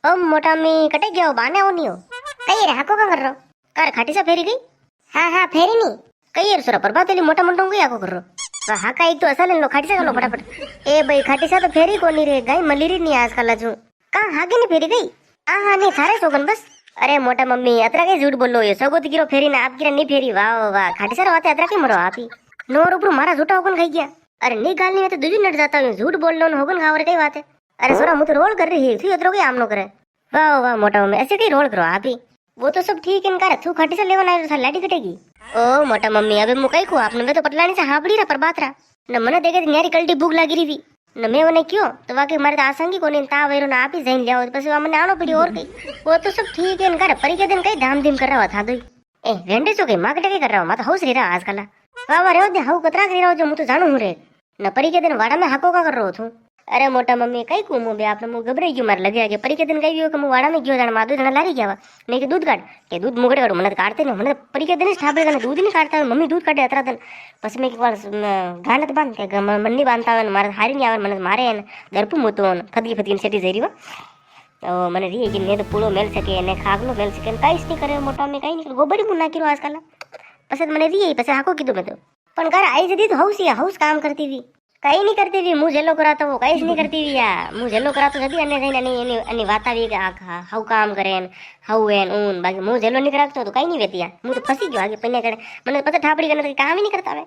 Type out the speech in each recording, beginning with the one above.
मोटा मी कटे गया हो बाने हो नहीं हो कई रे हाको का कर रहो कार खाटी सा फेरी गई हाँ फेरी नहीं कई रे सुरा प्रभात तेली मोटा मुंडो गई हाको कर रहो हाँ का एक तो असल लो खाटी सा कर लो फटाफट ए भाई खाटी सा तो फेरी को नहीं रे गई मलेरी नहीं आजकल अजू कहाँ हागे नहीं फेरी गई हाँ नहीं थारे सोगन बस अरे मोटा मम्मी अतरा के झूठ बोलो ये सगोत गिरो फेरी ना आप गिरा नहीं फेरी वाह वाह खाटी सा वाते अतरा के मरो आप ही नोर ऊपर मारा झूठा होगन खाई गया अरे नहीं गाल नहीं है तो दूजी नट जाता हूँ झूठ बोल लो होगन खावर कई बात है अरे सोरा मुझे रोल कर रही है थी अतरो के आमनो करे वाह वाह मोटा मम्मी ऐसे कहीं रोल करो आप ही वो तो सब ठीक है इनका तू खाटी से लेवन आयो तो लाठी कटेगी ओ मोटा मम्मी अबे मुकई को आपने मैं तो पटलानी से हापड़ी रहा पर बात रहा न मने देखे न्यारी कल्टी भूख लागी रही थी न मैं वने क्यों तो वाकई मारे तो आसंगी कोने ता वेरो ना आप ही जइन लिया बस मने आनो पड़ी और कई वो तो सब ठीक है इनका परी के दिन कई धाम धीम कर रहा था दो ए वेंडे सो कई मार्केट के कर रहा हूं मा तो हाउस रे रहा आजकल वाह वाह रे दे हाउ कतरा कर रहा जो मु तो जानू हूं रे न परी के दिन वाड़ा में हाको का कर रहो थू अरे मोटा मम्मी कई को मु बे आपने मु घबराई गयो मारे लगे आगे परी के दिन कई गयो कि मु वाड़ा में गयो जाने मादू जने लारी गया नहीं कि दूध काट के दूध मुगड़े काढो मने काटते नहीं मने परी के दिन ठाबड़े कने दूध नहीं काटता मम्मी दूध काटे अतरा दिन बस मैं एक बार गानत बांध के मन्नी बांधता है मारे हारी नहीं आवे मने मारे ने दरपु मोतो फदगी फदगी सेटी जरी वा मने री कि ने तो पूळो मेल सके ने खागलो मेल सके काईस नहीं करे मोटा में काई नहीं गोबरी मुन्ना किरो आजकल पसे मने री पसे हाको कीधो मैं तो पण घर आई जदी तो हाउस काम करती थी कई नहीं करती थी मुंह जेलो करा तो वो कई नहीं करती थी या मुंह जेलो करा तो जदी अन्य नहीं अन्य वाता भी हाउ काम करे हाउ एन ऊन बाकी मुंह जेलो नहीं करा तो कई नहीं वेती मुंह तो फसी गयो आगे पन्ने करे मने पता ठापड़ी करने तो काम ही नहीं करता वे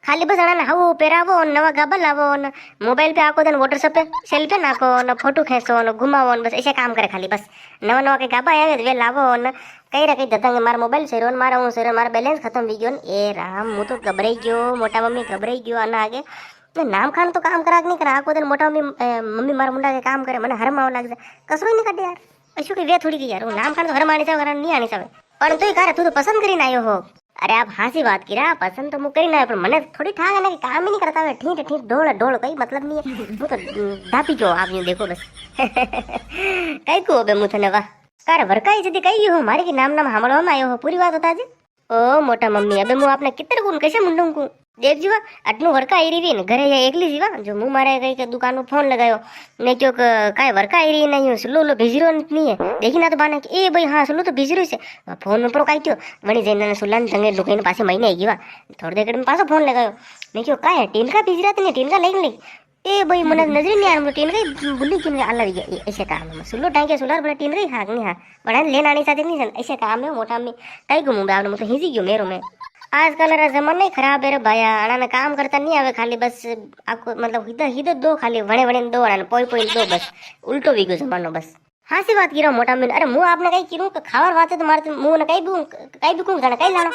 खाली बस अणा हाउ पेरावो नवा गाबा लावो न मोबाइल पे आको दिन व्हाट्सएप पे सेल्फी नाखो न फोटो खेंचो न घुमावो न बस ऐसे काम करे खाली बस नवा नवा के गाबा आवे वे लावो न कई रा कई दतांगे मारा मोबाइल सेरो मारा हूं सेरो मारा बैलेंस खत्म वी गयो ए राम मु तो घबराई गयो मोटा मम्मी घबराई गयो आना आगे नाम खान तो काम करा नहीं करा आको दिन मोटा मम्मी मारा मुंडा के काम करे मने हरम आव लाग जाए कसरो नहीं काटे यार अशो के वे थोड़ी की यार नाम खान तो हरम आनी सावे नहीं आनी सावे पण तोय करे तू तो पसंद करीने आयो हो अरे आप हासी बात की रहा पसंद तो मु करी ना पर मने थोड़ी ठाग है ना कि काम ही नहीं करता है ठीक ढोल ढोल कोई मतलब नहीं है वो तो धापी जो आप यूं देखो बस कई को बे मु थने वाह कार वरकाई जदी कई हो मारे के नाम हामळवा में आयो हो पूरी बात होता जे ओ मोटा मम्मी अबे मु आपने कितर गुण कैसे मुंडू को देख जीवा आटलू वरका आई रही ने घरे या एकली जीवा जो मु मारे गई के दुकान में फोन लगायो ने क्यों काय वरका आई रही नहीं सुलो लो भेजीरो नहीं है देखी ना तो बाने कि ए भाई हां सुलो तो भेजीरो से फोन में प्रो काय क्यों वणी जने सुलन संगे लोकेन पासे महीने आई गीवा थोड़ी देर में पासो फोन लगायो ने क्यों काय टीन का भेजरा तने टीन का लेग ले ए भाई मने नजर नहीं आ रहा टीन का बुल्ली क्यों आला रही ऐसे काम में सुलो टांगे सुलार बड़ा टीन रही हां नहीं हां बड़ा लेना नहीं साथे नहीं ऐसे काम में मोटा में कई गुमु बावने मतलब हिजी गयो मेरो में आजकल रा जमाना ही खराब है रे भाया आना काम करता नहीं आवे खाली बस आपको मतलब हिदो दो खाली वणे दो आना पोई दो बस उल्टो वी गयो जमानो बस हासी बात की रहो मोटा में अरे मु आपने कई कीरू खावर वाते तो मारे मु ने कई भी कोन जाने कई लानो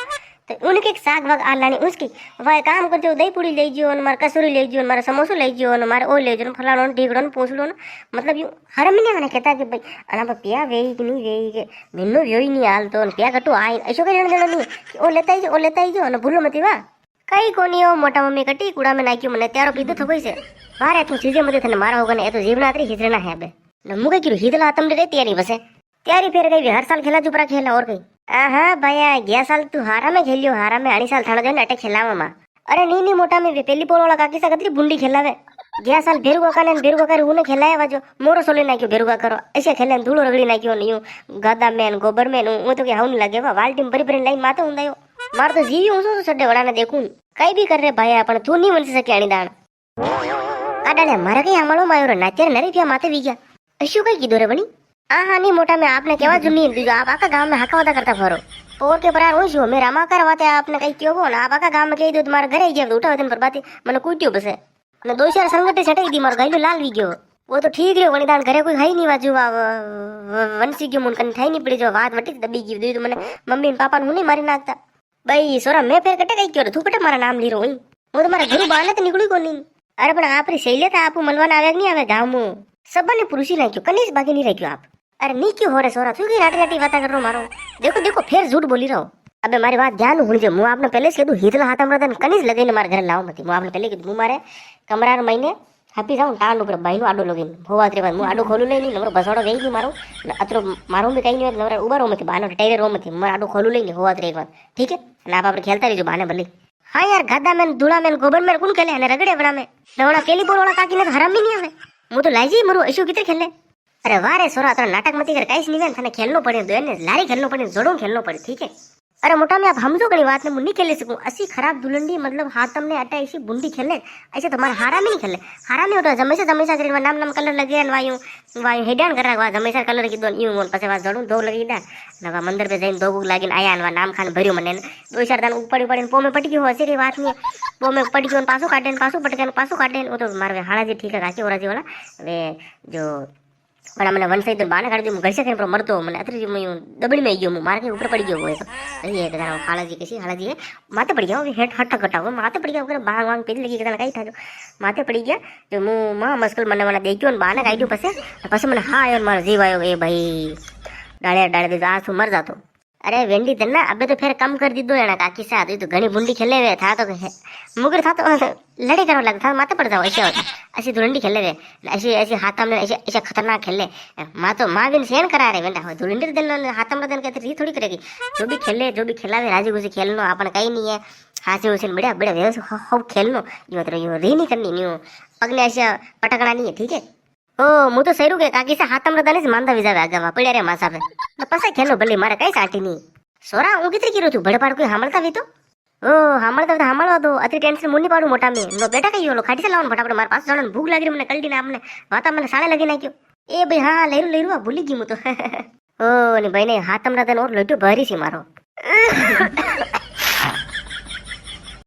तो उनके एक साग वाग आ लानी उसकी वह काम करते हो दही पूड़ी ले जियो न मार कसूरी ले जियो न मार समोसा ले जियो न मार ओ ले जियो फलाणो ढीकड़ो न पूछड़ो न मतलब यू हर महीने आने कहता कि भाई अना पर पिया वेई कि नहीं वेई के मिन्नो योई नहीं हाल तो पिया कटो आई ऐसो कई देनो नहीं ओ लेता ही जो न भूलो मती वा कई कोनी हो मोटा मम्मी कटी कूड़ा में नाख्यो मने त्यारो पीधो थो से वारे तू सीजे मते थने मारा होगा ने ए तो जीवनात्री हिजरना है बे न मुके किरो हिदला तुम रे तैयारी बसे तैयारी फेर गई हर साल खेला जुपरा खेला और कई हाँ भैया गया साल तू हारा में खेलियो हारा में आनी साल थाना जाने अटक खेलावा मां अरे नहीं मोटा में पहली पोल वाला काकी सा कतरी बुंडी खेलावे गया साल बेरुगा का उने खेलाया वाजो मोरो सोले नाख्यो बेरुगा करो ऐसे खेले धूलो रगड़ी नाख्यो नहीं गदा में गोबर में वो तो के हाउ नहीं लगे वा वाल्टी भरी भरी लाइन माते हुंदायो मार तो जीवी हूं तो सड्डे वड़ा ने देखूं कई भी कर रे भैया पण तू नहीं मनसी सके आनी दाण आडाले मारे कई हमळो मायो नाचर नरे पिया माते वी गया अशु कई कीधो रे बणी हाँ नहीं मोटा में आपने केवा जुनी दीजो आप आका गांव में हका वादा करता फरो पोर के परार हो जो मेरा मा करवाते आपने कई क्यों हो ना आप आका गांव में कही दो तुम्हारे घरे गया उठा दिन पर बाती मने कुटियो बसे ने दो चार संगठे छटाई दी मार गइलो लाल वी गयो वो तो ठीक रे वणी दान घरे कोई खाई नहीं वाजू वंशी गयो मुन कन खाई नहीं पड़ी जो बात वटी दबी गई तो मने मम्मी ने पापा ने नहीं मारी नाखता भाई सोरा मैं फिर कटे कई क्यों तू कटे मारा नाम ली रो वो तुम्हारे घर बाले तो निकली कोनी अरे पण आप री सहेले था आप मलवान आवे नहीं आवे गांव में सबने पुरुषी नाख्यो कनीस बाकी नहीं रख्यो आप अरे नहीं क्यों हो रे सोरा तू की राटी बात कर रहा मारो देखो फिर झूठ बोली रहो अबे मारी बात ध्यान हुई जो मु आपने पहले से हितला हाथ हमरा तन कनीस लगे ने मारे घर लाओ मती मु आपने पहले कि मु मारे कमरा रे महीने हापी जाऊं टाण ऊपर बाईनो आडो लगे भोवात रे मु आडो खोलू ले नहीं नमरो बसड़ो गई नहीं मारो अतरो मारो में कहीं नहीं नमरो उबारो मती बानो टाइरे रो मती मु आडो खोलू ले नहीं होवात रे एक बार ठीक है ना आप खेलता रही जो बाने भले हाँ यार गद्दा में धूड़ा में गोबर में कौन खेले ने रगड़े बड़ा में नवड़ा केली बोल वाला काकी ने हराम ही नहीं आवे मु तो लाइजी मरो ऐसो कितने खेले अरे वाह रे सोरा तो नाटक मत कर काईस नहीं थाने खेलनो पड़े दो ने लारी खेलनो पड़े जोड़ो खेलनो पड़े ठीक है। अरे मोटा में आप हमजो कनी बात ने मुन्नी खेले सकूं असी खराब दुलंडी मतलब हाथम ने अटा ऐसी बुंडी खेले ऐसे तुम्हारा हारा में नहीं खेले हारा में होता जमेसा करे नाम नाम कलर लगे वायु वायु हेडान कर रहा जमेसा कलर की दो यूं पसे वास जड़ू दो लगी दा नवा मंदिर पे जईन दो बुक लागिन आया अनवा नाम खान भर्यो मने दो चार दान ऊपर पड़ीन पो में पटकी हो हसे री बात नहीं पो में पटकी पासो काटेन पासो पटकेन पासो काटेन वो तो मारे हाड़ा जी ठीक है काके ओरा जी वाला वे जो પણ મને વન સાઈડ બાને કાઢી દઉં ઘર છે મરતો મને અત્યારે હું દબડી में गयो હું મારે ઉપર પડી ગયો હોય तो ये दादा हालाजी कैसी हालाजी है माथे पड़ गया हेट हट कटाव माथे पड़ गया भांग वांग पीली लगी कहीं था माथे पड़ी गया तो मु मां मस्कल મને મને દેખ્યો ને બાને કાઢ્યું પછી મને હા આવ્યો મારો જીવ આવ્યો એ ભાઈ डाले दीधो आ सु मर जातो। अरे वेंडी तना अबे तो फिर कम कर दीदो एना काकी साथ तो घणी बुंडी खेले वे था तो मुगर था तो लड़े करवा लगता था माथे पड़ जाओ ऐसे होता ऐसी धुलंडी खेले वे ऐसी ऐसी हाथम ने ऐसे ऐसे खतरनाक खेले माँ तो माँ भी सेन करा रहे बेटा धुलंडी दिन हाथम दिन कहते री थोड़ी करेगी जो भी खेले जो भी खिलावे राजी गुजी खेलनो अपन कहीं नहीं है हाथी उसे बढ़िया बढ़िया व्यवस्था खूब खेलनो ये मतलब यूँ री नहीं करनी न्यू पगने ऐसे पटकना नहीं है ठीक है। ओ मु तो सही के काकी से हाथम रदाने से मांदा विजा आगा पड़े रे मासा पे पसे खेलो भले मारे कई साटी नहीं सोरा હું कितरी कीरो छु बड़े पाड़ कोई हामलता भी तो ओ हामलता तो हामलवा दो अति टेंशन मुन्नी पाड़ू मोटा में नो बेटा कई होलो खाटी से लावन फटाफट मार पास जणन भूख लागी मने कल्डी ने आपने वाता मने साळे लगी नाख्यो ए भाई हां लेरू लेरू भूली गई मु तो ओ ने भाई ने हाथम रदाने और लड्डू भरी सी मारो